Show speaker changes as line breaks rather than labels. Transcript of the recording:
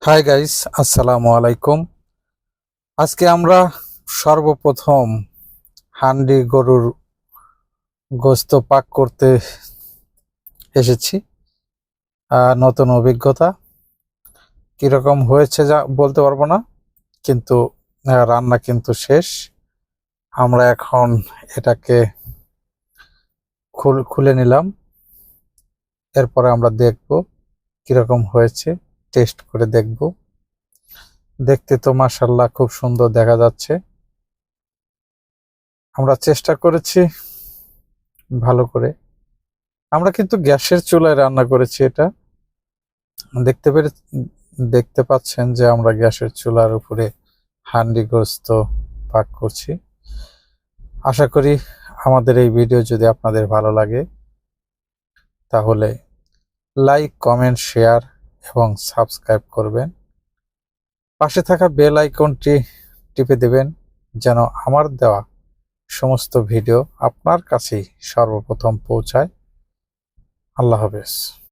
Hi guys, আসসালামু আলাইকুম। আজকে আমরা সর্বপ্রথম হান্ডি গরুর গোস্ত পাক করতে এসেছি। নতুন অভিজ্ঞতা, কিরকম হয়েছে যা বলতে পারবো না, কিন্তু রান্না কিন্তু শেষ। আমরা এখন এটাকে খুলে নিলাম। এরপরে আমরা দেখব কিরকম হয়েছে, টেস্ট করে দেখব। দেখতে তো মাশাআল্লাহ খুব সুন্দর দেখা যাচ্ছে। আমরা চেষ্টা করেছি ভালো করে। আমরা কিন্তু গ্যাসের চুলায় রান্না করেছি এটা। দেখতে পেরে দেখতে পাচ্ছেন যে আমরা গ্যাসের চুলার উপরে হান্ডি গোস্ত পাক করছি। আশা করি আমাদের এই ভিডিও যদি আপনাদের ভালো লাগে তাহলে লাইক, কমেন্ট, শেয়ার এবং সাবস্ক্রাইব করবেন। পাশে থাকা বেল আইকনটি টিপে দেবেন যেন আমার দেওয়া সমস্ত ভিডিও আপনার কাছেই সর্বপ্রথম পৌঁছায়। আল্লাহ হাফেজ।